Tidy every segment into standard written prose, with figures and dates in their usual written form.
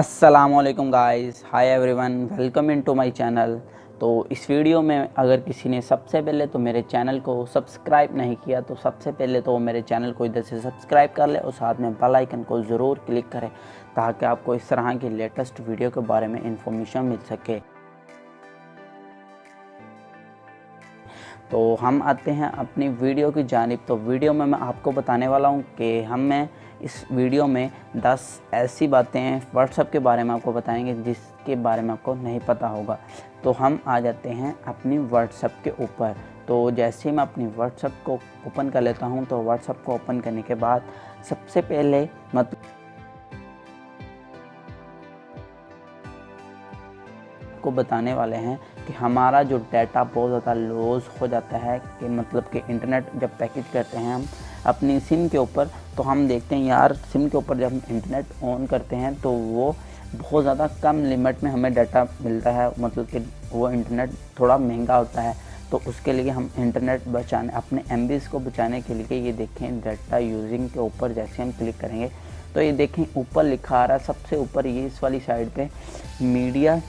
अस्सलामुअलैकुम guys, hi everyone, welcome in to my channel. तो इस वीडियो में अगर किसी ने सबसे पहले तो मेरे चैनल को सब्सक्राइब नहीं किया तो सबसे पहले तो मेरे चैनल को इधर से सब्सक्राइब कर ले और साथ में बेल आइकन को ज़रूर क्लिक करें ताकि आपको इस तरह की लेटेस्ट वीडियो के बारे में इंफॉर्मेशन मिल सके। तो हम आते हैं अपनी वीडियो की जानिब। तो वीडियो में मैं आपको बताने वाला हूं कि मैं इस वीडियो में 10 ऐसी बातें व्हाट्सएप के बारे में आपको बताएंगे जिसके बारे में आपको नहीं पता होगा। तो हम आ जाते हैं अपनी व्हाट्सएप के ऊपर। तो जैसे ही मैं अपनी व्हाट्सएप को ओपन कर लेता हूं तो व्हाट्सएप को ओपन करने के बाद सबसे पहले को बताने वाले हैं कि हमारा जो डाटा बहुत ज़्यादा लॉस हो जाता है कि मतलब कि इंटरनेट जब पैकेज करते हैं हम अपनी सिम के ऊपर तो हम देखते हैं यार सिम के ऊपर जब हम इंटरनेट ऑन करते हैं तो वो बहुत ज़्यादा कम लिमिट में हमें डाटा मिलता है, मतलब कि वो इंटरनेट थोड़ा महंगा होता है। तो उसके लिए हम इंटरनेट बचाने अपने MBs को बचाने के लिए ये देखें डाटा यूजिंग के ऊपर जैसे हम क्लिक करेंगे तो ये देखें ऊपर लिखा आ रहा है सबसे ऊपर ये इस वाली साइड पे मीडिया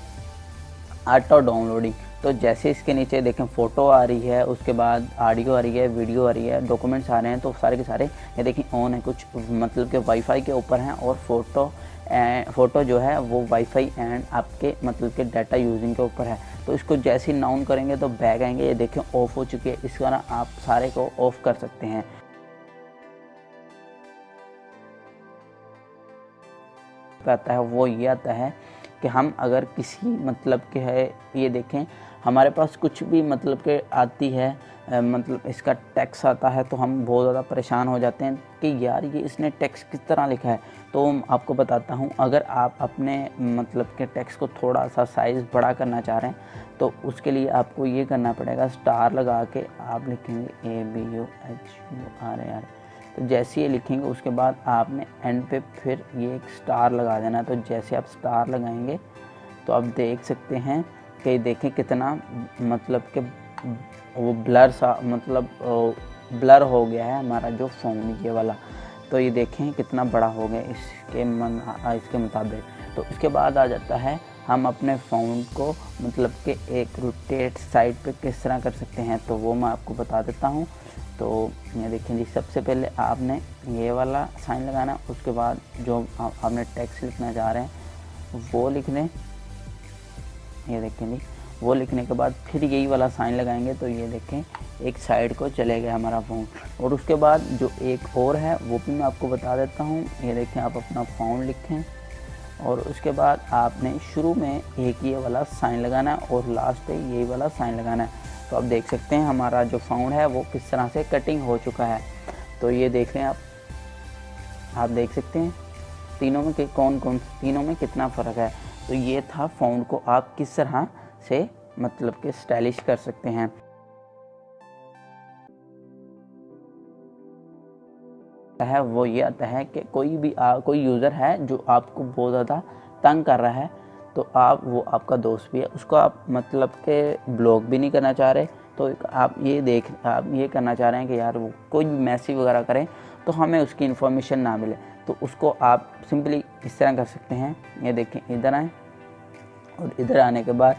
ऑटो डाउनलोडिंग। तो जैसे इसके नीचे देखें फ़ोटो आ रही है, उसके बाद ऑडियो आ रही है, वीडियो आ रही है, डॉक्यूमेंट्स आ रहे हैं, तो सारे के सारे ये देखें ऑन है। कुछ मतलब कि वाईफाई के ऊपर हैं और फ़ोटो जो है वो वाईफाई एंड आपके मतलब के डाटा यूजिंग के ऊपर है। तो इसको जैसे ही नाउन करेंगे तो बैग आएंगे, ये देखें ऑफ़ हो चुकी है। इस तरह आप सारे को ऑफ़ कर सकते हैं। आता है वो ये आता है कि हम अगर किसी मतलब के है ये देखें हमारे पास कुछ भी मतलब के आती है मतलब इसका टैक्स आता है तो हम बहुत ज़्यादा परेशान हो जाते हैं कि यार ये इसने टैक्स किस तरह लिखा है। तो आपको बताता हूँ, अगर आप अपने मतलब के टैक्स को थोड़ा सा साइज़ बड़ा करना चाह रहे हैं तो उसके लिए आपको ये करना पड़ेगा, स्टार लगा के आप लिखेंगे ABUHURAR। तो जैसे ये लिखेंगे उसके बाद आपने एंड पे फिर ये एक स्टार लगा देना। तो जैसे आप स्टार लगाएंगे तो आप देख सकते हैं कि देखें कितना मतलब कि वो ब्लर सा मतलब ब्लर हो गया है हमारा जो फ़ोन ये वाला। तो ये देखें कितना बड़ा हो गया इसके मुताबिक। तो उसके बाद आ जाता है हम अपने फ़ोन को मतलब कि एक रोटेट साइड पे किस तरह कर सकते हैं, तो वो मैं आपको बता देता हूँ। तो ये देखें जी, सबसे पहले आपने ये वाला साइन लगाना, उसके बाद जो आपने टेक्स्ट लिखना चाह रहे हैं वो लिख दें। ये देखें जी, वो लिखने के बाद फिर यही वाला साइन लगाएंगे तो ये देखें एक साइड को चले गया हमारा फ़ोन। और उसके बाद जो एक और है वो भी मैं आपको बता देता हूँ। ये देखें आप अपना फ़ोन लिखें और उसके बाद आपने शुरू में एक ये वाला साइन लगाना है और लास्ट पे यही वाला साइन लगाना है। तो आप देख सकते हैं हमारा जो फ़ोन है वो किस तरह से कटिंग हो चुका है। तो ये देख रहे हैं आप देख सकते हैं तीनों में तीनों में कितना फ़र्क है। तो ये था फ़ोन को आप किस तरह से मतलब कि स्टाइलिश कर सकते हैं। वो ये आता है कि कोई यूज़र है जो आपको बहुत ज़्यादा तंग कर रहा है तो वो आपका दोस्त भी है, उसको आप मतलब के ब्लॉक भी नहीं करना चाह रहे। तो आप ये करना चाह रहे हैं कि यार वो कोई भी मैसेज वगैरह करें तो हमें उसकी इन्फॉर्मेशन ना मिले। तो उसको आप सिंपली इस तरह कर सकते हैं। ये देखें इधर आएँ और इधर आने के बाद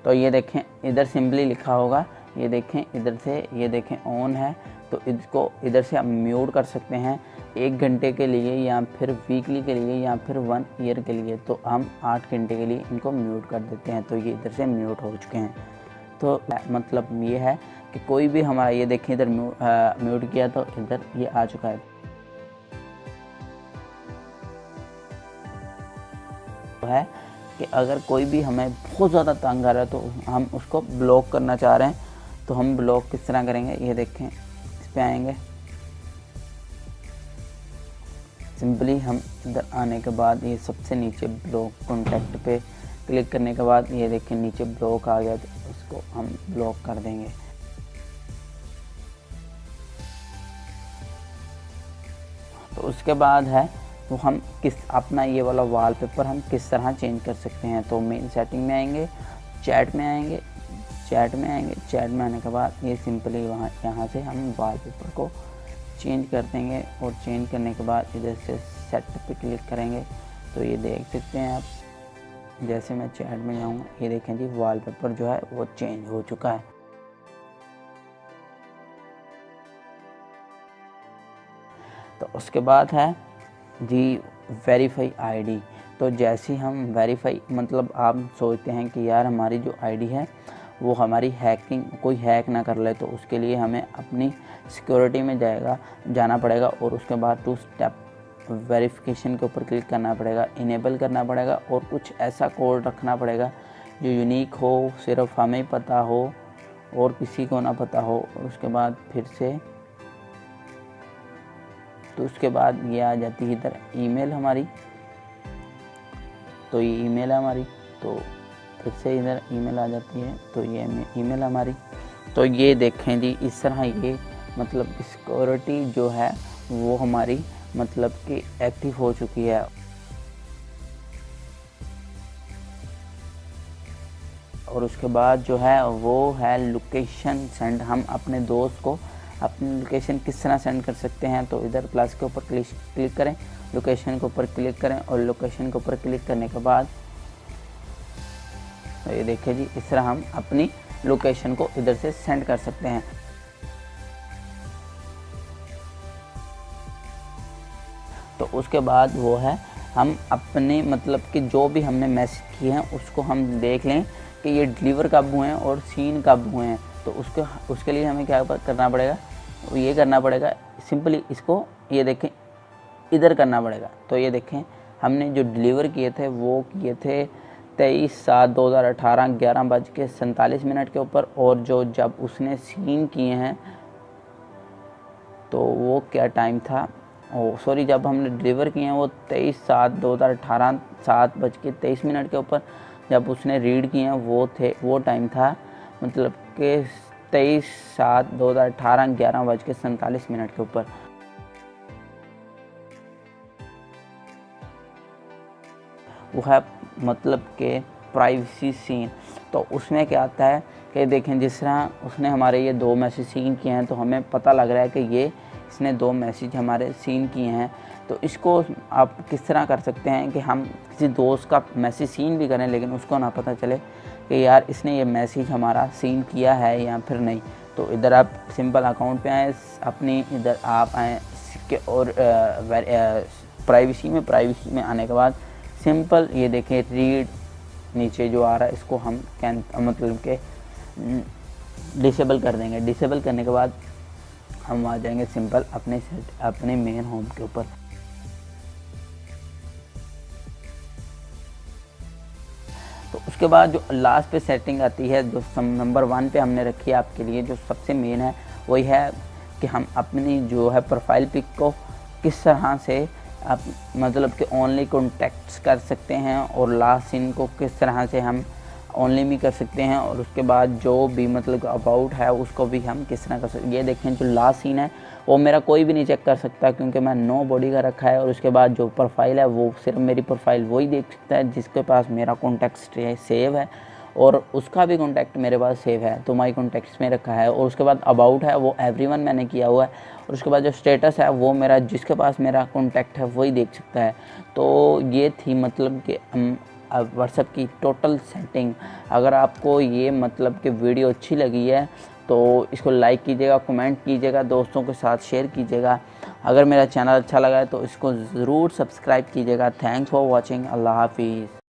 तो ये देखें इधर सिंपली लिखा होगा, ये देखें इधर से ये देखें ऑन है। तो इसको इधर से आप म्यूट कर सकते हैं 1 घंटे के लिए या फिर वीकली के लिए या फिर 1 ईयर के लिए। तो हम 8 घंटे के लिए इनको म्यूट कर देते हैं। तो ये इधर से म्यूट हो चुके हैं। तो मतलब ये है कि कोई भी हमारा ये देखें इधर म्यूट किया तो इधर ये आ चुका है। तो है कि अगर कोई भी हमें बहुत ज़्यादा तंग कर रहा है तो हम उसको ब्लॉक करना चाह रहे हैं तो हम ब्लॉक किस तरह करेंगे। ये देखें इस पे आएंगे, सिंपली हम इधर आने के बाद ये सबसे नीचे ब्लॉक कॉन्टैक्ट पे क्लिक करने के बाद ये देखें नीचे ब्लॉक आ गया तो उसको हम ब्लॉक कर देंगे। तो उसके बाद है तो हम अपना ये वाला वॉलपेपर हम किस तरह चेंज कर सकते हैं। तो मेन सेटिंग में आएंगे, चैट में आएंगे, चैट में आने के बाद ये सिंपली यहाँ से हम वॉलपेपर को चेंज कर देंगे और चेंज करने के बाद इधर से सेट पे क्लिक करेंगे तो ये देख सकते हैं आप, जैसे मैं चैट में जाऊँगा, ये देखें जी वॉलपेपर जो है वो चेंज हो चुका है। तो उसके बाद है जी वेरीफाई आईडी। तो जैसे ही हम वेरीफाई, मतलब आप सोचते हैं कि यार हमारी जो आईडी है वो हमारी हैकिंग, कोई हैक ना कर ले, तो उसके लिए हमें अपनी सिक्योरिटी में जाना पड़ेगा और उसके बाद 2 स्टेप वेरिफिकेशन के ऊपर क्लिक करना पड़ेगा, इनेबल करना पड़ेगा और कुछ ऐसा कोड रखना पड़ेगा जो यूनिक हो, सिर्फ हमें पता हो और किसी को ना पता हो। और उसके बाद फिर से, तो उसके बाद ये आ जाती है इधर ईमेल हमारी। तो ये ईमेल है हमारी, तो फिर से इधर ईमेल आ जाती है, तो ये ईमेल हमारी। तो ये देखें जी, इस तरह ये मतलब सिक्योरिटी जो है वो हमारी मतलब कि एक्टिव हो चुकी है। और उसके बाद जो है वो है लोकेशन सेंड। हम अपने दोस्त को अपनी लोकेशन किस तरह सेंड कर सकते हैं, तो इधर प्लस के ऊपर क्लिक करें, लोकेशन के ऊपर क्लिक करें और लोकेशन के ऊपर क्लिक करने के बाद तो ये देखिए जी, इस तरह हम अपनी लोकेशन को इधर से सेंड कर सकते हैं। तो उसके बाद वो है हम अपने मतलब कि जो भी हमने मैसेज किए हैं उसको हम देख लें कि ये डिलीवर कब हुए हैं और सीन कब हुए हैं। तो उसके लिए हमें क्या करना पड़ेगा, ये करना पड़ेगा सिंपली, इसको ये देखें इधर करना पड़ेगा। तो ये देखें हमने जो डिलीवर किए थे वो किए थे 23/7/2018 11:47 के ऊपर, और जो जब उसने सीन किए हैं तो वो क्या टाइम था, सॉरी, जब हमने डिलीवर किए हैं वो 23/7/2018 7:23 के ऊपर, जब उसने रीड किए हैं वो टाइम था मतलब कि 23/7/2018 11:47 के ऊपर। वो है मतलब कि प्राइवेसी सीन। तो उसमें क्या आता है कि देखें जिस तरह उसने हमारे ये 2 मैसेज सीन किए हैं, तो हमें पता लग रहा है कि ये इसने 2 मैसेज हमारे सीन किए हैं। तो इसको आप किस तरह कर सकते हैं कि हम किसी दोस्त का मैसेज सीन भी करें लेकिन उसको ना पता चले कि यार इसने ये मैसेज हमारा सीन किया है या फिर नहीं। तो इधर आप सिंपल अकाउंट पे आए, अपनी इधर आप आएँ और प्राइवेसी में आने के बाद सिंपल ये देखें अपडेट नीचे जो आ रहा है इसको हम मतलब के डिसेबल कर देंगे। डिसेबल करने के बाद हम आ जाएंगे सिंपल अपने मेन होम के ऊपर। तो उसके बाद जो लास्ट पे सेटिंग आती है, जो नंबर 1 पे हमने रखी है आपके लिए, जो सबसे मेन है वही है कि हम अपनी जो है प्रोफाइल पिक को किस तरह से आप मतलब कि ओनली कॉन्टैक्ट्स कर सकते हैं और लास्ट सीन को किस तरह से हम ओनली भी कर सकते हैं, और उसके बाद जो भी मतलब अबाउट है उसको भी हम किस तरह कर सकते हैं। ये देखें जो लास्ट सीन है वो मेरा कोई भी नहीं चेक कर सकता क्योंकि मैं नो बॉडी का रखा है, और उसके बाद जो प्रोफाइल है वो सिर्फ मेरी प्रोफाइल वही देख सकता है जिसके पास मेरा कॉन्टैक्ट सेव है और उसका भी कॉन्टैक्ट मेरे पास सेव है, तो माई कॉन्टैक्ट्स में रखा है। और उसके बाद अबाउट है वो एवरीवन मैंने किया हुआ है, और उसके बाद जो स्टेटस है वो मेरा जिसके पास मेरा कॉन्टैक्ट है वही देख सकता है। तो ये थी मतलब कि व्हाट्सएप की टोटल सेटिंग। अगर आपको ये मतलब कि वीडियो अच्छी लगी है तो इसको लाइक कीजिएगा, कमेंट कीजिएगा, दोस्तों के साथ शेयर कीजिएगा। अगर मेरा चैनल अच्छा लगा है तो इसको ज़रूर सब्सक्राइब कीजिएगा। Thanks for watching. अल्लाह हाफिज़।